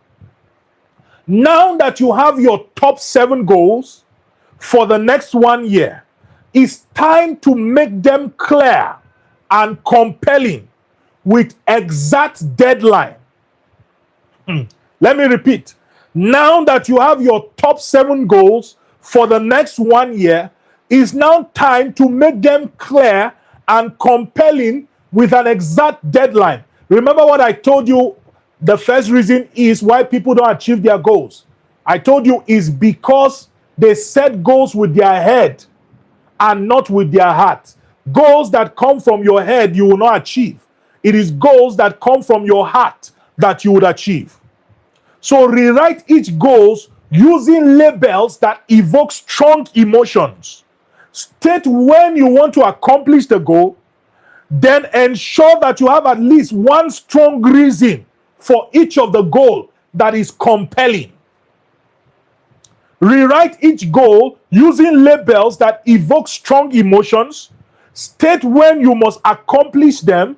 Now that you have your top 7 goals for the next 1 year, it's time to make them clear and compelling with exact deadline. Let me repeat. Now that you have your top 7 goals for the next 1 year, it's now time to make them clear and compelling with an exact deadline. Remember what I told you, the first reason is why people don't achieve their goals. I told you is because they set goals with their head and not with their heart. Goals that come from your head, you will not achieve. It is goals that come from your heart that you would achieve. So rewrite each goals using labels that evoke strong emotions. State when you want to accomplish the goal, then ensure that you have at least one strong reason for each of the goal that is compelling. Rewrite each goal using labels that evoke strong emotions. State when you must accomplish them,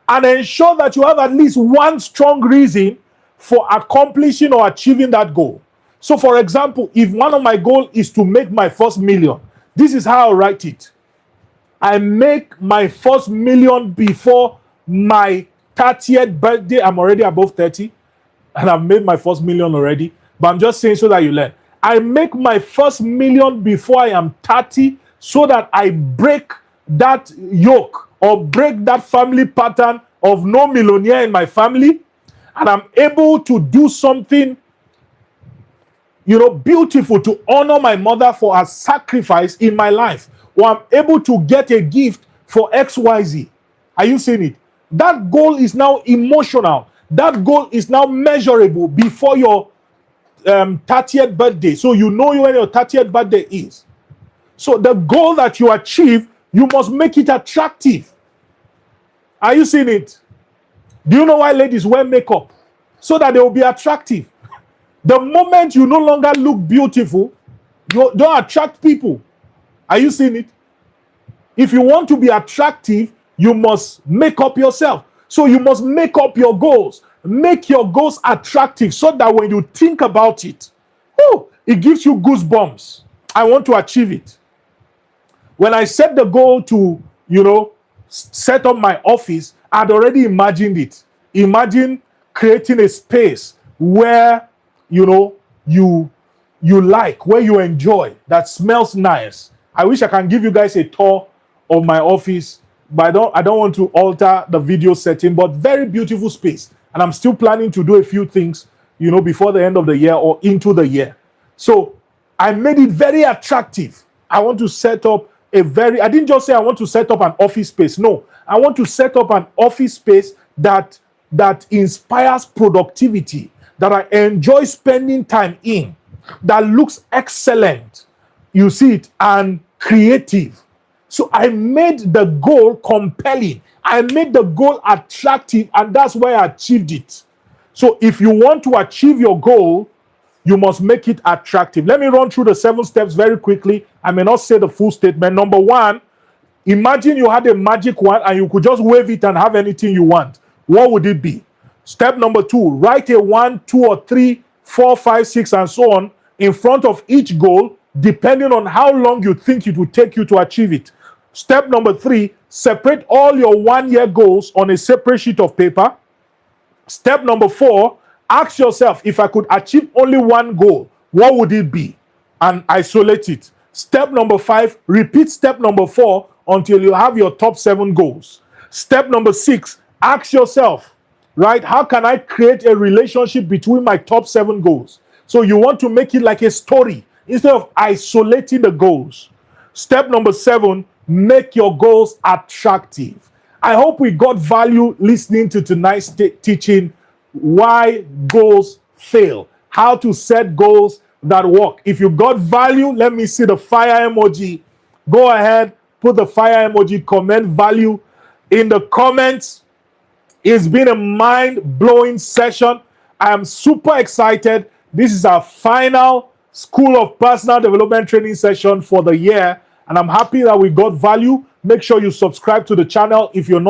and ensure that you have at least one strong reason for accomplishing or achieving that goal. So, for example, if one of my goals is to make my first million, this is how I write it. I make my first million before my 30th birthday. I'm already above 30 and I've made my first million already. But I'm just saying so that you learn. I make my first million before I am 30 so that I break that yoke or break that family pattern of no millionaire in my family. And I'm able to do something, beautiful to honor my mother for her sacrifice in my life. Or I'm able to get a gift for XYZ. Are you seeing it? That goal is now emotional. That goal is now measurable before your 30th birthday. So you know when your 30th birthday is. So the goal that you achieve, you must make it attractive. Are you seeing it? Do you know why ladies wear makeup? So that they will be attractive. The moment you no longer look beautiful, you don't attract people. Are you seeing it? If you want to be attractive, you must make up yourself. So you must make up your goals. Make your goals attractive so that when you think about it, it gives you goosebumps. I want to achieve it. When I set the goal to, set up my office, I'd already imagined it. Imagine creating a space where you know, you like, where you enjoy, that smells nice. I wish I can give you guys a tour of my office, but I don't want to alter the video setting, but very beautiful space. And I'm still planning to do a few things, you know, before the end of the year or into the year. So I made it very attractive. I want to set up I didn't just say I want to set up an office space. No, I want to set up an office space that inspires productivity, that I enjoy spending time in, that looks excellent. You see it, and creative. So I made the goal compelling. I made the goal attractive, and that's why I achieved it. So if you want to achieve your goal, you must make it attractive. Let me run through the 7 steps very quickly. I may not say the full statement. Number 1, imagine you had a magic wand and you could just wave it and have anything you want. What would it be? Step number 2, write a 1, 2, or 3, 4, 5, 6, and so on in front of each goal, depending on how long you think it will take you to achieve it. Step number 3, separate all your 1-year goals on a separate sheet of paper. Step number 4, ask yourself, if I could achieve only one goal, what would it be? And isolate it. Step number 5, repeat step number 4 until you have your top 7 goals. Step number 6, ask yourself, right, how can I create a relationship between my top 7 goals? So you want to make it like a story instead of isolating the goals. Step number 7, make your goals attractive. I hope we got value listening to tonight's teaching, why goals fail, how to set goals that work. If you got value, let me see the fire emoji. Go ahead, put the fire emoji, comment value in the comments. It's been a mind-blowing session. I am super excited. This is our final School of Personal Development training session for the year, and I'm happy that we got value. Make sure you subscribe to the channel if you've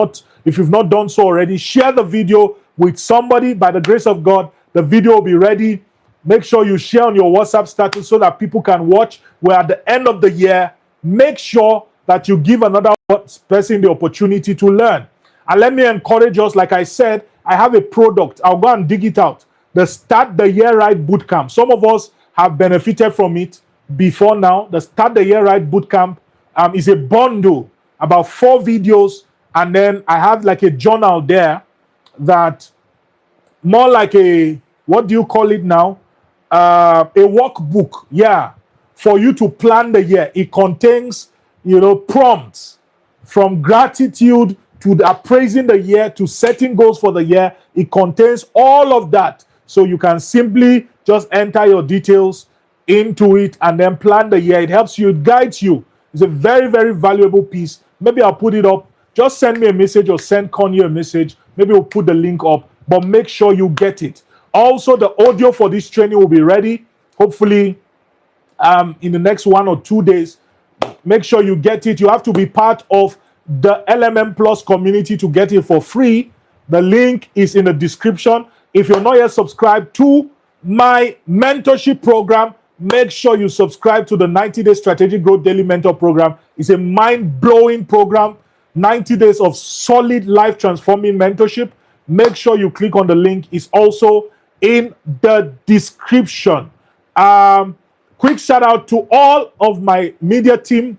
not done so already. Share the video with somebody. By the grace of God, the video will be ready. Make sure you share on your WhatsApp status so that people can watch. We're at the end of the year. Make sure that you give another person the opportunity to learn. And let me encourage us, like I said, I have a product. I'll go and dig it out. The Start the Year Right Bootcamp. Some of us have benefited from it before now. The Start the Year Right Bootcamp is a bundle, about 4 videos, and then I have like a journal there that more like a, what do you call it now? A workbook, yeah, for you to plan the year. It contains, you know, prompts from gratitude to appraising the year to setting goals for the year. It contains all of that. So you can simply just enter your details into it and then plan the year. It helps you, it guides you. It's a very, very valuable piece. Maybe I'll put it up. Just send me a message or send Connie a message. Maybe we'll put the link up, but make sure you get it. Also, the audio for this training will be ready, hopefully in the next 1 or 2 days. Make sure you get it. You have to be part of the LMN Plus community to get it for free. The link is in the description. If you're not yet subscribed to my mentorship program, make sure you subscribe to the 90-day Strategic Growth Daily Mentor Program. It's a mind-blowing program. 90 days of solid life-transforming mentorship. Make sure you click on the link. It's also in the description. Quick shout out to all of my media team.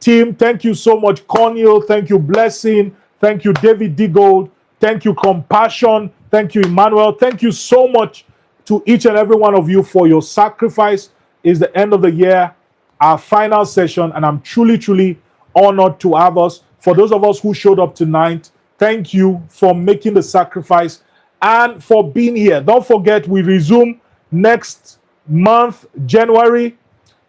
Thank you so much, Cornel. Thank you, Blessing. Thank you, David Digold. Thank you, Compassion. Thank you, Emmanuel. Thank you so much to each and every one of you for your sacrifice. It's the end of the year, our final session, and I'm truly, truly honored to have us. For those of us who showed up tonight, thank you for making the sacrifice and for being here. Don't forget, we resume next month, January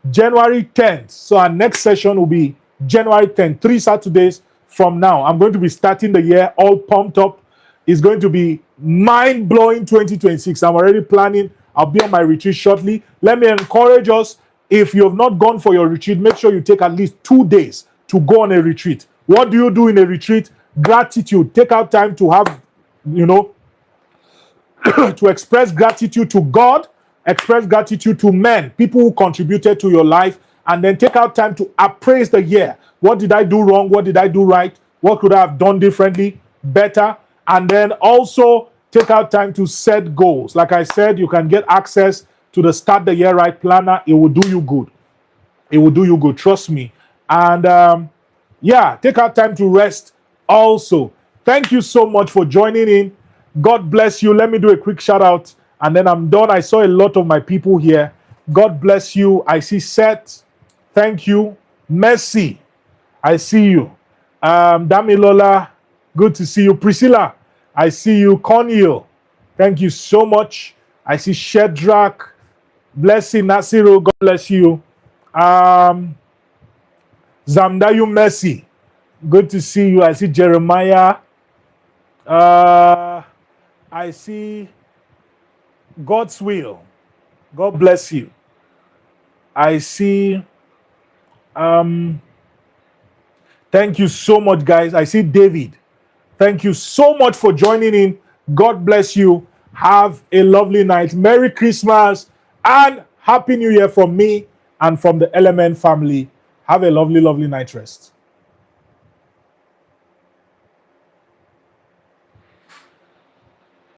10th. So our next session will be January 10th, 3 Saturdays from now. I'm going to be starting the year all pumped up. It's going to be mind-blowing 2026. I'm already planning. I'll be on my retreat shortly. Let me encourage us, if you have not gone for your retreat, make sure you take at least 2 days to go on a retreat. What do you do in a retreat? Gratitude. Take out time to have, you know, to express gratitude to God, express gratitude to men, people who contributed to your life, and then take out time to appraise the year. What did I do wrong? What did I do right? What could I have done differently, better? And then also Take out time to set goals. Like I said, you can get access to the Start the Year Right planner. It will do you good. It will do you good. Trust me. And yeah, take out time to rest also. Thank you so much for joining in. God bless you. Let me do a quick shout out and then I'm done. I saw a lot of my people here. God bless you. I see Seth. Thank you. Mercy. I see you. Damilola. Good to see you. Priscilla. I see you. Cornel. Thank you so much. I see Shedrack. Blessing Nasiru. God bless you. Zamdayu Mercy. Good to see you. I see Jeremiah. I see God's will. God bless you. I see. Thank you so much, guys. I see David. Thank you so much for joining in. God bless you. Have a lovely night. Merry Christmas and Happy New Year from me and from the LMN family. Have a lovely, lovely night rest.